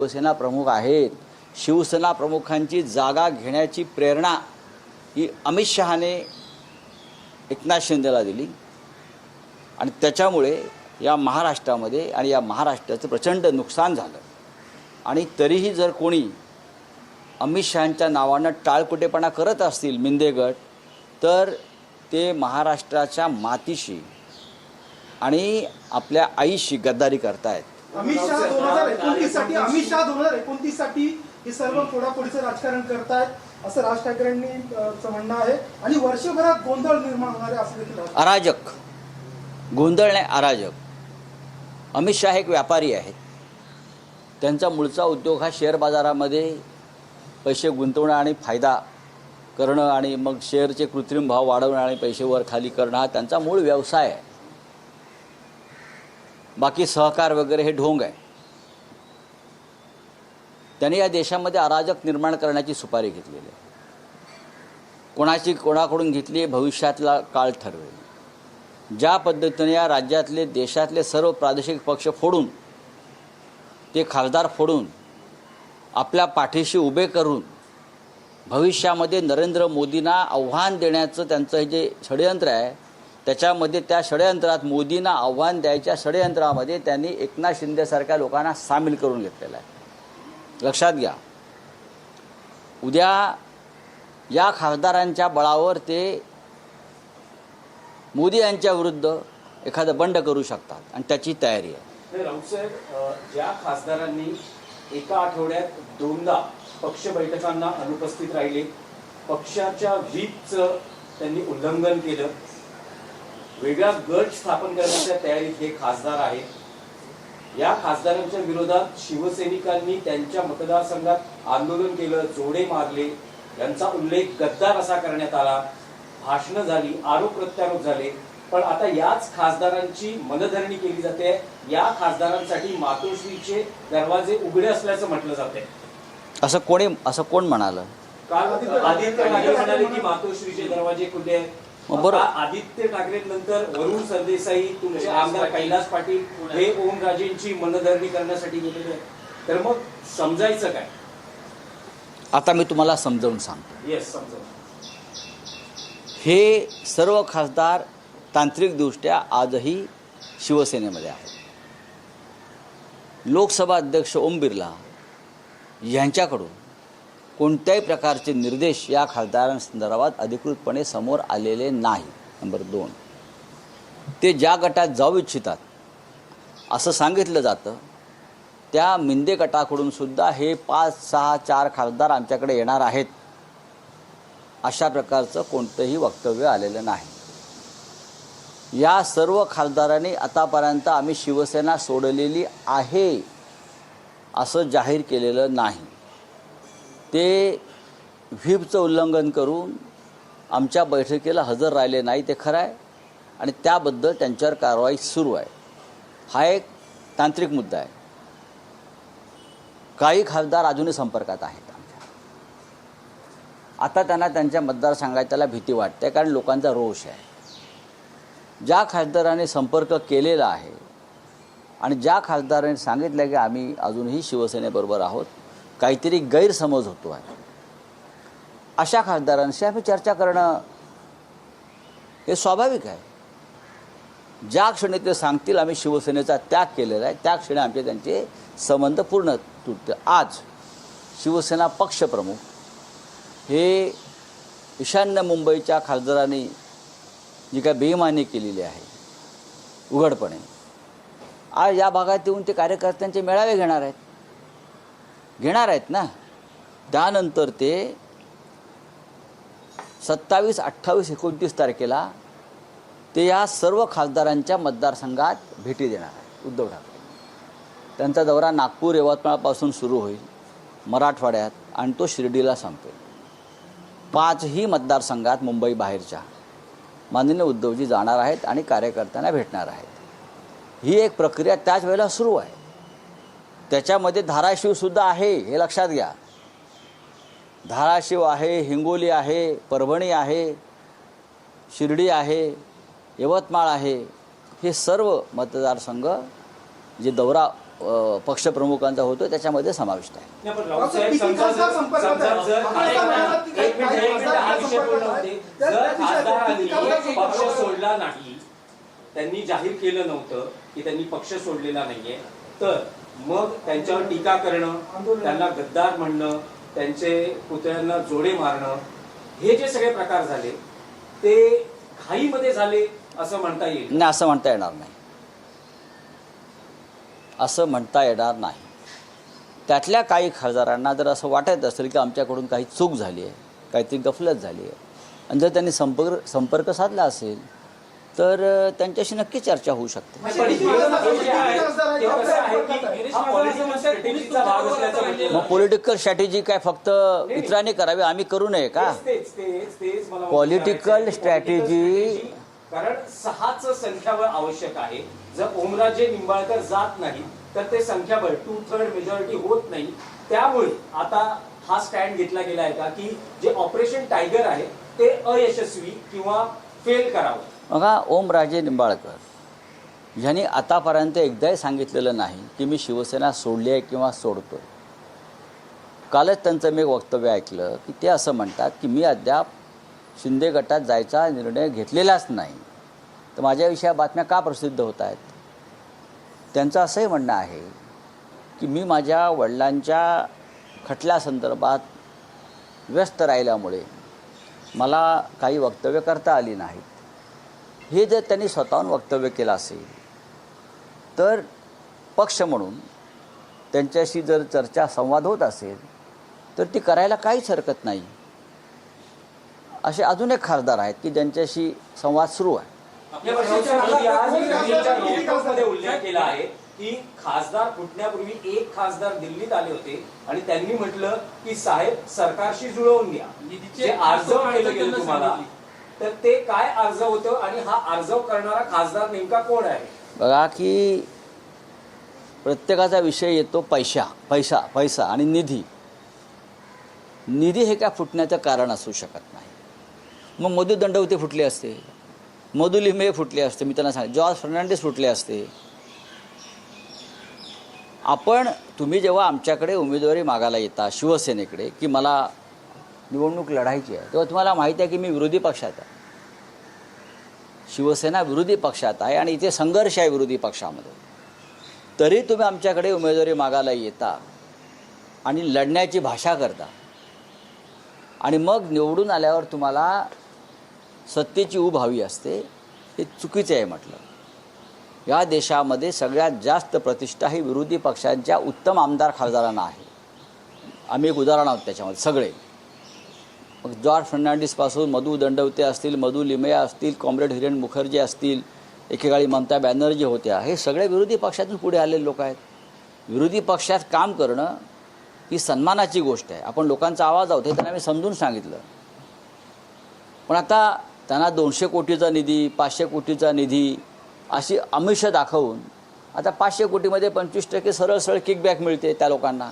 शिवसेना प्रमुख आहेत. शिवसेना प्रमुखांची जागा घेण्याची प्रेरणा ही अमित शहाने एकनाथ शिंदेला दिली आणि त्याच्यामुळे या महाराष्ट्रामध्ये आणि या महाराष्ट्राचं प्रचंड नुकसान झालं. आणि तरीही जर कोणी अमित शहांच्या नावानं टाळकुटेपणा करत असतील मिंदे गट, तर ते महाराष्ट्राच्या मातीशी आणि आपल्या आईशी गद्दारी करतायत. अमित शहा 2029 साठी हे सर्व फोडाफोडीचं राजकारण करतायत असं राज ठाकरेंनी म्हणणं आहे आणि वर्षभरात गोंधळ निर्माण होणार आहे असं देखील. अराजक गोंधळ नाही, अराजक. अमित शहा एक व्यापारी आहेत. त्यांचा मूळचा उद्योग हा शेअर बाजारामध्ये पैसे गुंतवणं आणि फायदा करणं आणि मग शेअरचे कृत्रिम भाव वाढवणं आणि पैसे वर खाली करणं हा त्यांचा मूळ व्यवसाय आहे. बाकी सहकार वगैरे हे ढोंग आहे. त्यांनी या देशामध्ये अराजक निर्माण करण्याची सुपारी घेतलेली आहे. कोणाकडून घेतली आहे भविष्यातला काळ ठरवेल. ज्या पद्धतीने या राज्यातले देशातले सर्व प्रादेशिक पक्ष फोडून, ते खासदार फोडून आपल्या पाठीशी उभे करून भविष्यामध्ये नरेंद्र मोदींना आव्हान देण्याचं त्यांचं हे जे षडयंत्र आहे, त्याच्यामध्ये त्या षडयंत्रात मोदींना आव्हान द्यायच्या षडयंत्रामध्ये त्यांनी एकनाथ शिंदेसारख्या लोकांना सामील करून घेतलेला आहे. लक्षात घ्या, उद्या या खासदारांच्या बळावर ते मोदी यांच्या विरुद्ध एखादं बंड करू शकतात आणि त्याची तयारी आहे. राऊत साहेब, ज्या खासदारांनी एका आठवड्यात 2दा पक्ष बैठकांना अनुपस्थित राहिले, पक्षाच्या व्हीपचं त्यांनी उल्लंघन केलं, वेगळा गट स्थापन करण्याच्या तयारीत हे खासदार आहेत. या खासदारांच्या विरोधात शिवसैनिकांनी त्यांच्या मतदारसंघात आंदोलन केलं, जोडे मारले, यांचा उल्लेख गद्दार असा करण्यात आला, भाषणं झाली, आरोप प्रत्यारोप झाले. पण आता याच खासदारांची मनधरणी केली जाते. या खासदारांसाठी मातोश्रीचे दरवाजे उघडे असल्याचं म्हटलं जाते. असं कोण म्हणालं? काल आदित्य ठाकरे म्हणाले की मातोश्रीचे दरवाजे खुले आहेत. बरोबर. आदित्य ठाकरे नंतर वरुण सरदेसाई, तुमचे आमदार कैलास पाटील हे ओमराजेंची मनधरणी करण्यासाठी गेलेले आहेत. तर मग समजायचं काय? आता मी तुम्हाला समजावून सांगतो. येस, समजावून. हे सर्व खासदार तांत्रिकदृष्ट्या आजही शिवसेनेमध्ये आहेत. लोकसभा अध्यक्ष ओम बिर्ला यांच्याकडून कोणत्याही प्रकारचे निर्देश या खासदारांसंदर्भात अधिकृतपणे समोर आलेले नाही. नंबर 2, ते ज्या गटात जाऊ इच्छितात असं सांगितलं जातं, त्या मिंदे गटाकडून सुद्धा हे 5, 6, 4 खासदार आमच्याकडे येणार आहेत अशा प्रकारचं कोणतंही वक्तव्य आलेलं नाही. या सर्व खासदारांनी आतापर्यंत आम्ही शिवसेना सोडलेली आहे असं जाहीर केलेलं नाही. ते व्हीपचं उल्लंघन करून आमच्या बैठकीला हजर राहिले नाही, ते खरं आहे आणि त्याबद्दल त्यांच्यावर कारवाई सुरू आहे. हा एक तांत्रिक मुद्दा आहे. काही खासदार अजूनही संपर्कात आहेत आमच्या. आता त्यांना त्यांच्या मतदारसंघात त्याला भीती वाटते, कारण लोकांचा रोष आहे. ज्या खासदारांनी संपर्क केलेला आहे आणि ज्या खासदारांनी सांगितलं की आम्ही अजूनही शिवसेनेबरोबर आहोत, काहीतरी गैरसमज होतो आहे, अशा खासदारांशी आम्ही चर्चा करणं हे स्वाभाविक आहे. ज्या क्षणी ते सांगतील आम्ही शिवसेनेचा त्याग केलेला आहे, त्या क्षणी आमचे त्यांचे संबंध पूर्ण तुटते. आज शिवसेना पक्षप्रमुख हे ईशान्य मुंबईच्या खासदारांनी जी काय बेईमानी केलेली आहे उघडपणे, आज या भागात येऊन ते कार्यकर्त्यांचे मेळावे घेणार आहेत ना. त्यानंतर ते 27, 28, 29 तारखेला ते या सर्व खासदारांच्या मतदारसंघात भेटी देणार आहेत. उद्धव ठाकरे त्यांचा दौरा नागपूर, यवतमाळपासून सुरू होईल मराठवाड्यात आणि तो शिर्डीला संपेल. 5ही मतदारसंघात मुंबई बाहेरच्या माननीय उद्धवजी जाणार आहेत आणि कार्यकर्त्यांना भेटणार आहेत. ही एक प्रक्रिया त्याच वेळेला सुरू आहे. त्याच्यामध्ये धाराशिवसुद्धा आहे, हे लक्षात घ्या. धाराशिव आहे, हिंगोली आहे, परभणी आहे, शिर्डी आहे, यवतमाळ आहे. हे सर्व मतदारसंघ जे दौरा पक्षप्रमुखांचा होतो त्याच्यामध्ये समाविष्ट आहे. नाही, पण राऊत साहेब, समजा जर हा विषय पूर्ण होते, जर खासदारांनी पक्ष सोडला नाही, त्यांनी जाहीर केलं नव्हतं की त्यांनी पक्ष सोडलेला नाहीये, तर मग त्यांच्यावर टीका करणं, त्यांना गद्दार म्हणणं, त्यांचे पुतळ्यांना जोडे मारणं, हे जे सगळे प्रकार झाले ते घाईमध्ये झाले असं म्हणता येईल? नाही, असं म्हणता येणार नाही. असं म्हणता येणार नाही. त्यातल्या काही खासदारांना जर असं वाटत असेल की आमच्याकडून काही चूक झाली आहे, काहीतरी गफलत झाली आहे, आणि जर त्यांनी संपर्क साधला असेल तर त्यांच्याशी नक्की चर्चा होऊ शकते. मग पॉलिटिकल स्ट्रॅटेजी काय फक्त इतरांनी करावी, आम्ही करू नये का? पॉलिटिकल स्ट्रॅटेजी, कारण 6च संख्याबळ आवश्यक आहे. जर ओमराजे निंबाळकर जात नाही तर ते संख्याबळ 2/3 मेजॉरिटी होत नाही. त्यामुळे आता हा स्टँड घेतला गेला आहे का की जे ऑपरेशन टायगर आहे ते अयशस्वी किंवा फेल करावं? बघा, ओमराजे निंबाळकर यांनी आतापर्यंत एकदाही सांगितलेलं नाही की मी शिवसेना सोडली आहे किंवा सोडतोय. कालच त्यांचं मी वक्तव्य ऐकलं की ते असं म्हणतात की मी अद्याप शिंदे गटात जायचा निर्णय घेतलेलाच नाही. तर माझ्याविषयी बातम्या का प्रसिद्ध होत आहेत? त्यांचं असंही म्हणणं आहे की मी माझ्या वडिलांच्या खटल्यासंदर्भात व्यस्त राहिल्यामुळे मला काही वक्तव्य करता आली नाहीत. हे जर त्यांनी स्वतःहून वक्तव्य केलं असेल तर पक्ष म्हणून त्यांच्याशी जर चर्चा संवाद होत असेल तर ती करायला काहीच हरकत नाही. असे अजून एक खासदार आहेत की ज्यांच्याशी संवाद सुरू आहे. उल्लेख केला आहे की खासदार फुटण्यापूर्वी एक खासदार दिल्लीत आले होते आणि त्यांनी म्हटलं की साहेब सरकारशी जुळवून घ्या. जे आर्जव केलं गेलं तुम्हाला, तर ते काय अर्ज होतं आणि हा अर्जव करणारा खासदार नेमका कोण आहे? बघा की प्रत्येकाचा विषय येतो पैसा आणि निधी हे काय फुटण्याचं कारण असू शकत नाही. मग मधु दंडवते फुटले असते, मधु लिमये फुटले असते, मी त्यांना सांगितलं, जॉर्ज फर्नांडिस फुटले असते. तुम्ही जेव्हा आमच्याकडे उमेदवारी मागायला येता शिवसेनेकडे की मला निवडणूक लढायची आहे, तेव्हा तुम्हाला माहिती आहे की मी विरोधी पक्षात आहे. शिवसेना विरोधी पक्षात आहे आणि इथे संघर्ष आहे विरोधी पक्षामध्ये. तरी तुम्ही आमच्याकडे उमेदवारी मागायला येता आणि लढण्याची भाषा करता आणि मग निवडून आल्यावर तुम्हाला सत्तेची ऊब हवी असते. हे चुकीचे आहे म्हटलं. या देशामध्ये सगळ्यात जास्त प्रतिष्ठा ही विरोधी पक्षांच्या उत्तम आमदार खासदारांना आहे. आम्ही एक उदाहरण आहोत त्याच्यामध्ये सगळे. मग जॉर्ज फर्नांडिसपासून मधु दंडवते असतील, मधु लिमया असतील, कॉम्रेड हिरेन मुखर्जी असतील, एकेकाळी ममता बॅनर्जी होत्या, हे सगळे विरोधी पक्षातून पुढे आलेले लोक आहेत. विरोधी पक्षात काम करणं ही सन्मानाची गोष्ट आहे. आपण लोकांचा आवाज आहोत हे त्यांना मी समजून सांगितलं. पण आता त्यांना 200 कोटीचा निधी, 500 कोटीचा निधी अशी आमिष दाखवून आता 500 कोटीमध्ये 25% सरळ किकबॅक मिळते त्या लोकांना.